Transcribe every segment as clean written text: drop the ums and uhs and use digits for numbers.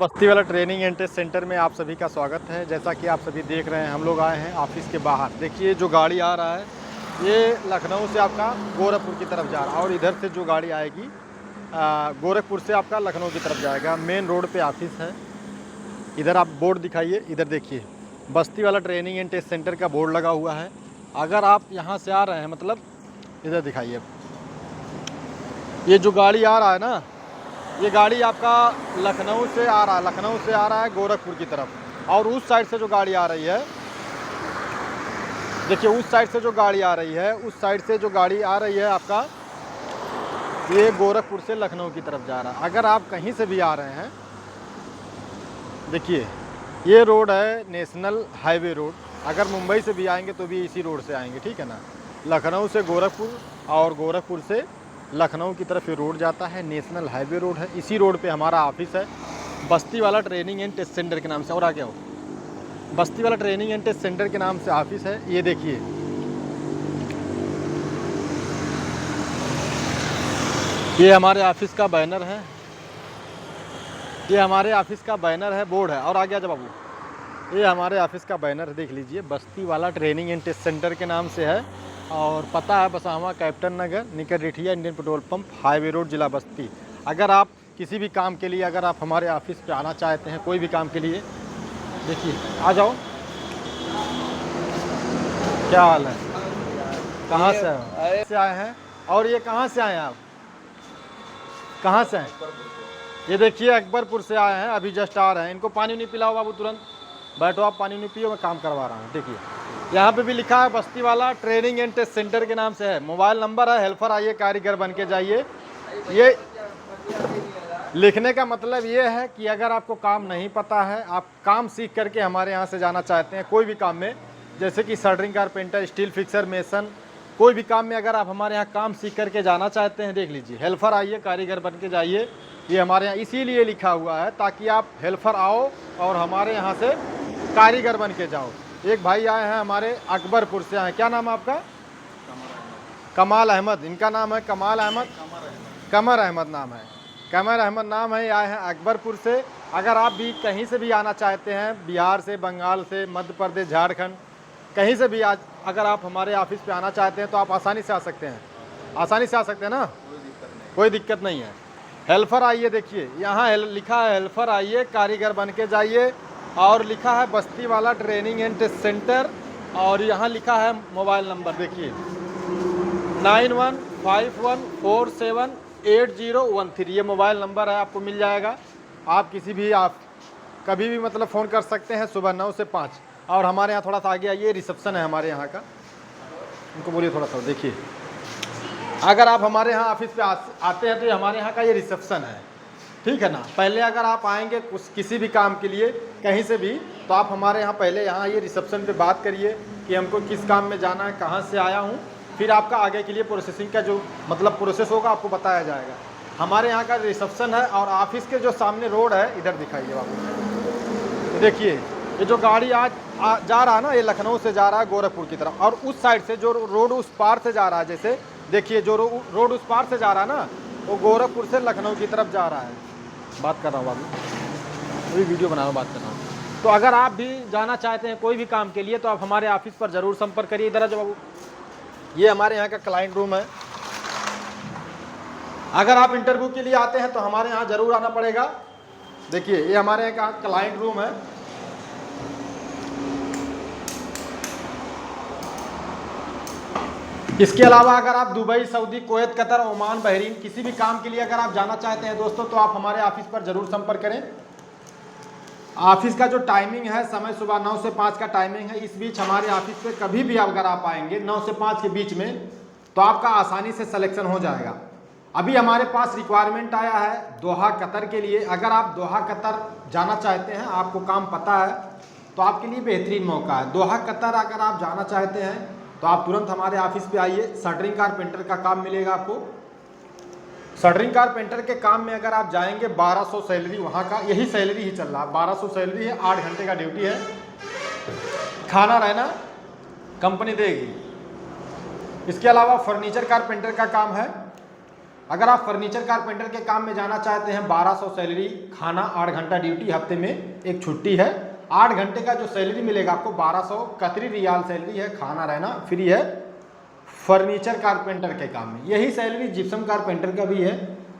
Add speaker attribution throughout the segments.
Speaker 1: बस्ती वाला training and test centre में आप सभी का स्वागत है। जैसा कि आप सभी देख रहे हैं, हम लोग आए हैं ऑफिस के बाहर। देखिए जो गाड़ी आ रहा है ये लखनऊ से आपका गोरखपुर की तरफ जा रहा है और इधर से जो गाड़ी आएगी गोरखपुर से आपका लखनऊ की तरफ जाएगा। मेन रोड पे ऑफिस है। इधर आप बोर्ड दिखाइए, इधर देखिए बस्ती वाला ट्रेनिंग एंड टेस्ट सेंटर का बोर्ड लगा हुआ है। अगर आप यहाँ से आ रहे हैं, मतलब इधर दिखाइए, ये जो गाड़ी आ रहा है ना, ये गाड़ी आपका लखनऊ से आ रहा है, लखनऊ से आ रहा है गोरखपुर की तरफ। और उस साइड से जो गाड़ी आ रही है, देखिए उस साइड से जो गाड़ी आ रही है, उस साइड से जो गाड़ी आ रही है आपका, ये गोरखपुर से लखनऊ की तरफ जा रहा है। अगर आप कहीं से भी आ रहे हैं, देखिए ये रोड है नेशनल हाईवे रोड। अगर मुंबई से भी आएंगे तो भी इसी रोड से आएंगे, ठीक है ना। लखनऊ से गोरखपुर और गोरखपुर से लखनऊ की तरफ ये रोड जाता है, नेशनल हाईवे रोड है। इसी रोड पे हमारा ऑफिस है, बस्ती वाला ट्रेनिंग एंड टेस्ट सेंटर के नाम से। और आगे हो, बस्ती वाला ट्रेनिंग एंड टेस्ट सेंटर के नाम से ऑफिस है। ये देखिए ये हमारे ऑफिस का बैनर है, ये हमारे ऑफिस का बैनर है, बोर्ड है। और आगे आ जाओ बाबू, ये हमारे ऑफिस का बैनर देख लीजिए, बस्ती वाला ट्रेनिंग एंड टेस्ट सेंटर के नाम से है। और पता है बसावा कैप्टन नगर निकट Rithiya Indian petrol pump, highway road, जिला बस्ती। अगर आप किसी भी काम के लिए, अगर आप हमारे ऑफिस पे आना चाहते हैं कोई भी काम के लिए, देखिए आ जाओ। क्या हाल है, कहाँ से आए हैं? और ये कहाँ से आए हैं आप, कहाँ से आए? ये देखिए अकबरपुर से आए हैं, अभी जस्ट आ रहे हैं। इनको पानी नहीं पिलाओ बाबू, तुरंत बैठो, आप पानी नहीं पियो, मैं काम करवा रहा हूँ। देखिए यहाँ पे भी लिखा है बस्ती वाला ट्रेनिंग एंड टेस्ट सेंटर के नाम से है। मोबाइल नंबर है, हेल्पर आइए, कारीगर बन के जाइए। ये लिखने का मतलब ये है कि अगर आपको काम नहीं पता है, आप काम सीख करके हमारे यहाँ से जाना चाहते हैं कोई भी काम में, जैसे कि सल्डरिंग, कारपेंटर, स्टील फिक्सर, मेसन, कोई भी काम में अगर आप हमारे यहाँ काम सीख करके जाना चाहते हैं, देख लीजिए हेल्पर आइए, कारीगर बन के जाइए। ये हमारे यहाँ इसीलिए लिखा हुआ है ताकि आप हेल्पर आओ और हमारे यहाँ से कारीगर बन के जाओ। एक भाई आए हैं हमारे अकबरपुर से आए, क्या नाम है आपका? कमाल अहमद, इनका नाम है कमाल अहमद, कमर अहमद नाम है, कमर अहमद नाम है। आए हैं अकबरपुर से। अगर आप भी कहीं से भी आना चाहते हैं, बिहार से, बंगाल से, मध्य प्रदेश, झारखंड, कहीं से भी अगर आप हमारे ऑफिस पे आना चाहते हैं तो आप आसानी से आ सकते हैं, आसानी से आ सकते हैं ना, कोई दिक्कत नहीं है। हेल्पर आइए, देखिए यहाँ लिखा है हेल्पर आइए, कारीगर बन के जाइए। और लिखा है बस्ती वाला ट्रेनिंग एंड टेस्ट सेंटर। और यहाँ लिखा है मोबाइल नंबर, देखिए 9151478013। ये मोबाइल नंबर है, आपको मिल जाएगा। आप किसी भी, आप कभी भी मतलब फ़ोन कर सकते हैं, सुबह 9 से 5। और हमारे यहाँ थोड़ा सा आगे आइए, रिसेप्शन है हमारे यहाँ का, उनको बोलिए थोड़ा सा। देखिए अगर आप हमारे यहाँ ऑफिस पे आते हैं तो ये हमारे यहाँ का ये रिसेप्शन है, ठीक है ना। पहले अगर आप आएंगे किसी भी काम के लिए कहीं से भी, तो आप हमारे यहाँ पहले यहाँ ये रिसेप्शन पे बात करिए कि हमको किस काम में जाना है, कहाँ से आया हूँ। फिर आपका आगे के लिए प्रोसेसिंग का जो मतलब प्रोसेस होगा आपको बताया जाएगा। हमारे यहाँ का रिसेप्शन है। और ऑफिस के जो सामने रोड है, इधर दिखाइए बाबू, देखिए ये जो गाड़ी आज जा रहा है ना, ये लखनऊ से जा रहा है गोरखपुर की तरफ। और उस साइड से जो रोड उस पार से जा रहा है, जैसे देखिए जो रोड उस पार से जा रहा है ना, वो गोरखपुर से लखनऊ की तरफ जा रहा है। बात कर रहा हूँ बाबू, अभी वीडियो बना रहा हूँ, बात कर रहा हूँ। तो अगर आप भी जाना चाहते हैं कोई भी काम के लिए तो आप हमारे ऑफिस पर ज़रूर संपर्क करिए। इधर जो बाबू, ये हमारे यहाँ का क्लाइंट रूम है। अगर आप इंटरव्यू के लिए आते हैं तो हमारे यहाँ ज़रूर आना पड़ेगा। देखिए ये हमारे यहाँ का क्लाइंट रूम है। इसके अलावा अगर आप Dubai, Saudi, Kuwait, Qatar, Oman, Bahrain किसी भी काम के लिए अगर आप जाना चाहते हैं दोस्तों, तो आप हमारे ऑफिस पर ज़रूर संपर्क करें। ऑफिस का जो टाइमिंग है, समय सुबह 9 से 5 का टाइमिंग है। इस बीच हमारे ऑफिस पे कभी भी अगर आप आएंगे 9 से 5 के बीच में, तो आपका आसानी से सिलेक्शन हो जाएगा। अभी हमारे पास रिक्वायरमेंट आया है दोहा कतर के लिए। अगर आप दोहा कतर जाना चाहते हैं, आपको काम पता है, तो आपके लिए बेहतरीन मौका है। दोहा कतर अगर आप जाना चाहते हैं तो आप तुरंत हमारे ऑफिस पे आइए। सल्डरिंग कारपेंटर का काम मिलेगा आपको। सल्डरिंग कारपेंटर के काम में अगर आप जाएंगे 1200 सैलरी, वहाँ का यही सैलरी ही चल रहा है, 1200 सैलरी है, 8 घंटे का ड्यूटी है, खाना रहना कंपनी देगी। इसके अलावा फर्नीचर कारपेंटर का काम है। अगर आप फर्नीचर कारपेंटर के काम में जाना चाहते हैं 1200 सैलरी, खाना 8 घंटा ड्यूटी, हफ्ते में एक छुट्टी है। 8 घंटे का जो सैलरी मिलेगा आपको 1200 कतरी रियाल सैलरी है, खाना रहना फ्री है फर्नीचर कारपेंटर के काम में। यही सैलरी जिप्सम कारपेंटर का भी है,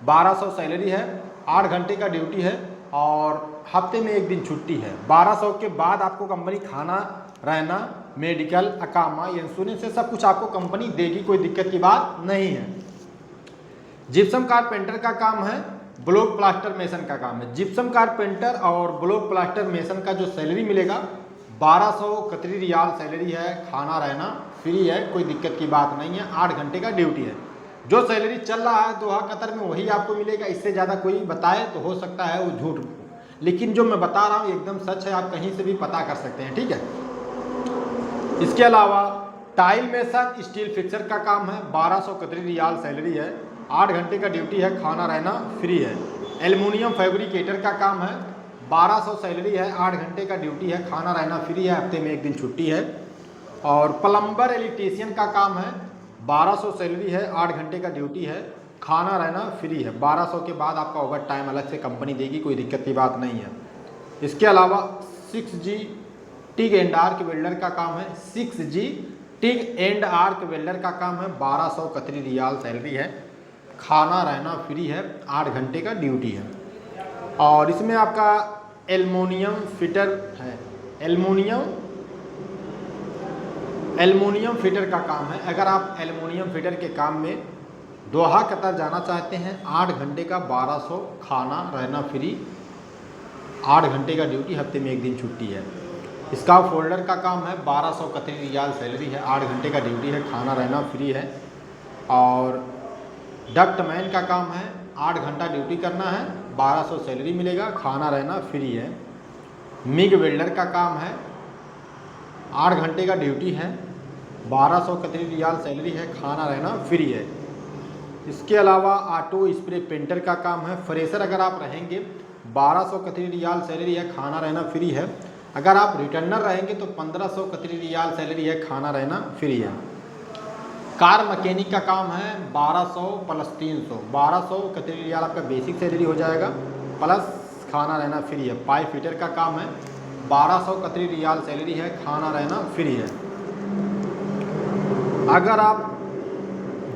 Speaker 1: 1200 सैलरी है, 8 घंटे का ड्यूटी है और हफ्ते में एक दिन छुट्टी है। 1200 के बाद आपको कंपनी खाना रहना, मेडिकल, अकामा, इंश्योरेंस से सब कुछ आपको कंपनी देगी, कोई दिक्कत की बात नहीं है। जिप्सम कारपेंटर का काम है, ब्लॉक प्लास्टर मेसन का काम है। जिप्सम कारपेंटर और ब्लॉक प्लास्टर मेसन का जो सैलरी मिलेगा 1200 कतरी रियाल सैलरी है, खाना रहना फ्री है, कोई दिक्कत की बात नहीं है, 8 घंटे का ड्यूटी है। जो सैलरी चल रहा है दोहा कतर में वही आपको मिलेगा, इससे ज़्यादा कोई बताए तो हो सकता है वो झूठ, लेकिन जो मैं बता रहा हूँ एकदम सच है, आप कहीं से भी पता कर सकते हैं, ठीक है। इसके अलावा टाइल मेसन स्टील फिक्सर का काम है, 1200 कतरी रियाल सैलरी है, 8 घंटे का ड्यूटी है, खाना रहना फ्री है। एल्युमिनियम फैब्रिकेटर का काम है, 1200 सैलरी है, 8 घंटे का ड्यूटी है, खाना रहना फ्री है, हफ्ते में एक दिन छुट्टी है। और प्लम्बर इलेक्ट्रीशियन का काम है, 1200 सैलरी है, 8 घंटे का ड्यूटी है, खाना रहना फ्री है। 1200 के बाद आपका ओवर टाइम अलग से कंपनी देगी, कोई दिक्कत की बात नहीं है। इसके अलावा 6G TIG and arc welder का काम है, 6G TIG and arc welder का काम है, 1200 कतरी रियाल सैलरी है, खाना रहना फ्री है, 8 घंटे का ड्यूटी है। और इसमें आपका एल्युमिनियम फिटर है, एल्युमिनियम फिटर का काम है। अगर आप एल्युमिनियम फिटर के काम में दोहा कतर जाना चाहते हैं, 8 घंटे का 1200, खाना रहना फ्री, 8 घंटे का ड्यूटी, हफ्ते में एक दिन छुट्टी है। स्काफ फोल्डर का काम है, 1200 कतरी रियाल सैलरी है, 8 घंटे का ड्यूटी है, खाना रहना फ्री है। और डक्ट मैन का काम है, 8 घंटा ड्यूटी करना है, 1200 सैलरी मिलेगा, खाना रहना फ्री है। मिग वेल्डर का काम है, 8 घंटे का ड्यूटी है, 1200 कतरी रियाल सैलरी है, खाना रहना फ्री है। इसके अलावा ऑटो स्प्रे पेंटर का काम है, फ्रेशर अगर आप रहेंगे 1200 कतरी रियाल सैलरी है, खाना रहना फ्री है। अगर आप रिटर्नर रहेंगे तो 1500 कतरी रियाल सैलरी है, खाना रहना फ्री है। कार मैकेनिक का काम है, 1200 प्लस 300, 1200 कतरी रियाल आपका बेसिक सैलरी हो जाएगा, प्लस खाना रहना फ्री है। पाइप फिटर का काम है, 1200 कतरी रियाल सैलरी है, खाना रहना फ्री है। अगर आप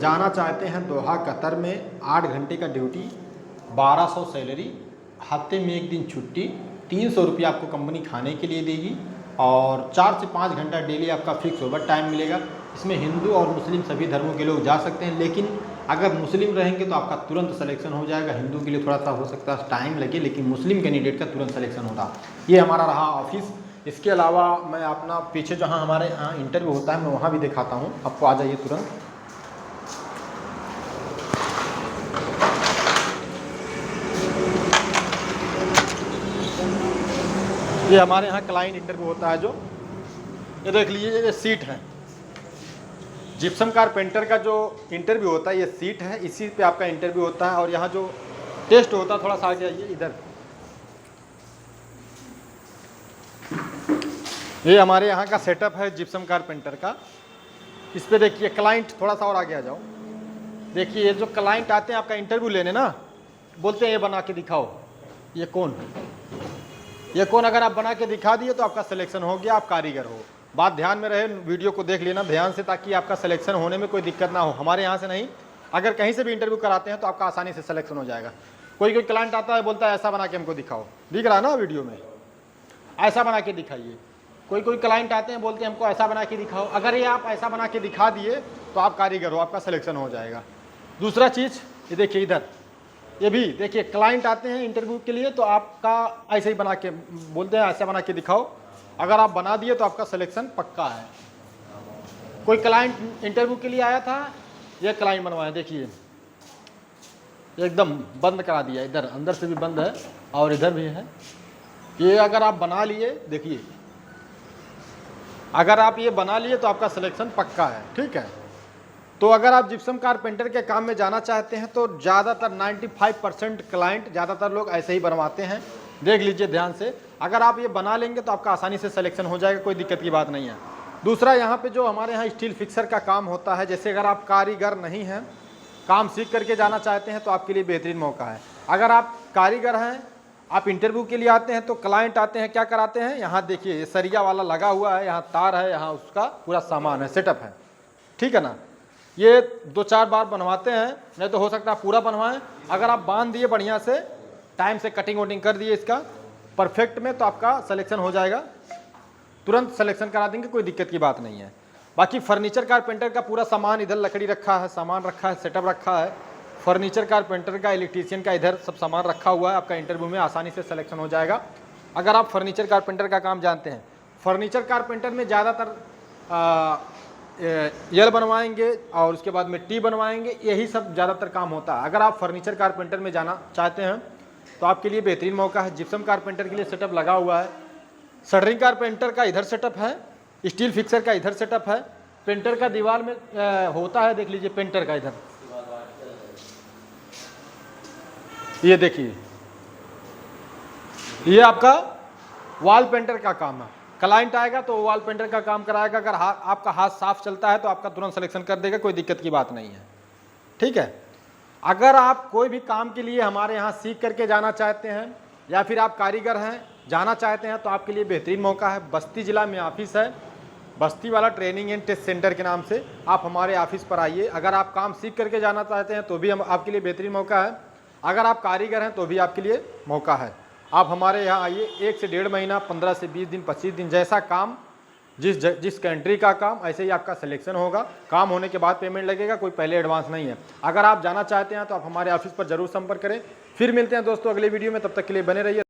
Speaker 1: जाना चाहते हैं दोहा कतर में, 8 घंटे का ड्यूटी, 1200 सैलरी, हफ्ते में एक दिन छुट्टी, 300 रुपये आपको कंपनी खाने के लिए देगी और 4 से 5 घंटा डेली आपका फिक्स ओवर टाइम मिलेगा। इसमें हिंदू और मुस्लिम सभी धर्मों के लोग जा सकते हैं, लेकिन अगर मुस्लिम रहेंगे तो आपका तुरंत सिलेक्शन हो जाएगा। हिंदू के लिए थोड़ा सा हो सकता है टाइम लगे, लेकिन मुस्लिम कैंडिडेट का तुरंत सिलेक्शन होगा। ये हमारा रहा ऑफिस। इसके अलावा मैं अपना पीछे जहाँ हमारे यहाँ इंटरव्यू होता है मैं वहाँ भी दिखाता हूँ आपको, आ जाइए तुरंत। ये हमारे यहाँ क्लाइंट इंटरव्यू होता है, जो ये देख लीजिए, ये सीट है। जिप्सम कारपेंटर का जो इंटरव्यू होता है ये सीट है, इसी पे आपका इंटरव्यू होता है। और यहाँ जो टेस्ट होता है, थोड़ा सा आगे आइए इधर, ये हमारे यहाँ का सेटअप है जिप्सम कारपेंटर का। इस पे देखिए क्लाइंट, थोड़ा सा और आगे आ जाओ, देखिए ये जो क्लाइंट आते हैं आपका इंटरव्यू लेने ना, बोलते हैं ये बना के दिखाओ, ये कौन, ये कौन, अगर आप बना के दिखा दिए तो आपका सिलेक्शन हो गया, आप कारीगर हो। बात ध्यान में रहे, वीडियो को देख लेना ध्यान से, ताकि आपका सिलेक्शन होने में कोई दिक्कत ना हो। हमारे यहाँ से नहीं, अगर कहीं से भी इंटरव्यू कराते हैं तो आपका आसानी से सिलेक्शन हो जाएगा। कोई क्लाइंट आता है बोलता है ऐसा बना के हमको दिखाओ, दिख रहा है ना वीडियो में, ऐसा बना के दिखाइए। कोई क्लाइंट आते हैं बोलते हैं हमको ऐसा बना के दिखाओ, अगर ये आप ऐसा बना के दिखा दिए तो आप कारीगर हो, आपका सिलेक्शन हो जाएगा। दूसरा चीज़ ये देखिए इधर, ये भी देखिए क्लाइंट आते हैं इंटरव्यू के लिए तो आपका ऐसे ही बना के बोलते हैं ऐसा बना के दिखाओ, अगर आप बना दिए तो आपका सिलेक्शन पक्का है। कोई क्लाइंट इंटरव्यू के लिए आया था, ये क्लाइंट बनवाया, देखिए एकदम बंद करा दिया, इधर अंदर से भी बंद है और इधर भी है। ये अगर आप बना लिए, देखिए अगर आप ये बना लिए तो आपका सिलेक्शन पक्का है, ठीक है। तो अगर आप जिप्सम कारपेंटर के काम में जाना चाहते हैं तो ज़्यादातर 95% क्लाइंट, ज़्यादातर लोग ऐसे ही बनवाते हैं। देख लीजिए ध्यान से, अगर आप ये बना लेंगे तो आपका आसानी से सिलेक्शन हो जाएगा, कोई दिक्कत की बात नहीं है। दूसरा यहाँ पे जो हमारे यहाँ स्टील फिक्सर का काम होता है, जैसे अगर आप कारीगर नहीं हैं काम सीख करके जाना चाहते हैं तो आपके लिए बेहतरीन मौका है। अगर आप कारीगर हैं, आप इंटरव्यू के लिए आते हैं तो क्लाइंट आते हैं क्या कराते हैं, यहाँ देखिए ये सरिया वाला लगा हुआ है, यहाँ तार है, यहाँ उसका पूरा सामान है, सेटअप है, ठीक है ना। ये 2-4 बार बनवाते हैं, नहीं तो हो सकता है पूरा बनवाएं। अगर आप बांध दिए बढ़िया से, टाइम से कटिंग वटिंग कर दिए इसका परफेक्ट में, तो आपका सिलेक्शन हो जाएगा, तुरंत सिलेक्शन करा देंगे, कोई दिक्कत की बात नहीं है। बाकी फर्नीचर कारपेंटर का पूरा सामान इधर लकड़ी रखा है, सामान रखा है, सेटअप रखा है, फर्नीचर कारपेंटर का, इलेक्ट्रीशियन का इधर सब सामान रखा हुआ है। आपका इंटरव्यू में आसानी से सिलेक्शन हो जाएगा अगर आप फर्नीचर कारपेंटर का काम जानते हैं। फर्नीचर कारपेंटर में ज़्यादातर यल बनवाएंगे और उसके बाद में टी बनवाएंगे, यही सब ज़्यादातर काम होता है। अगर आप फर्नीचर कारपेंटर में जाना चाहते हैं तो आपके लिए बेहतरीन मौका है। जिप्सम कारपेंटर के लिए सेटअप लगा हुआ है, शटरिंग कारपेंटर का इधर सेटअप है, स्टील फिक्सर का इधर सेटअप है, पेंटर का दीवार में होता है, देख लीजिए पेंटर का इधर, ये देखिए ये आपका वॉल पेंटर का काम है। क्लाइंट आएगा तो वॉल पेंटर का काम कराएगा। अगर आपका हाथ साफ चलता है तो आपका तुरंत सिलेक्शन कर देगा, कोई दिक्कत की बात नहीं है, ठीक है। अगर आप कोई भी काम के लिए हमारे यहाँ सीख करके जाना चाहते हैं या फिर आप कारीगर हैं जाना चाहते हैं तो आपके लिए बेहतरीन मौका है। बस्ती ज़िला में ऑफिस है, बस्ती वाला ट्रेनिंग एंड टेस्ट सेंटर के नाम से, आप हमारे ऑफिस पर आइए। अगर आप काम सीख करके जाना चाहते हैं तो भी हम आपके लिए बेहतरीन मौका है। अगर आप कारीगर हैं तो भी आपके लिए मौका है। आप हमारे यहाँ आइए, 1 से 1.5 महीना, 15 से 20 दिन, 25 दिन, जैसा काम, जिस कंट्री का काम, ऐसे ही आपका सिलेक्शन होगा। काम होने के बाद पेमेंट लगेगा, कोई पहले एडवांस नहीं है। अगर आप जाना चाहते हैं तो आप हमारे ऑफिस पर जरूर संपर्क करें। फिर मिलते हैं दोस्तों अगले वीडियो में, तब तक के लिए बने रहिए।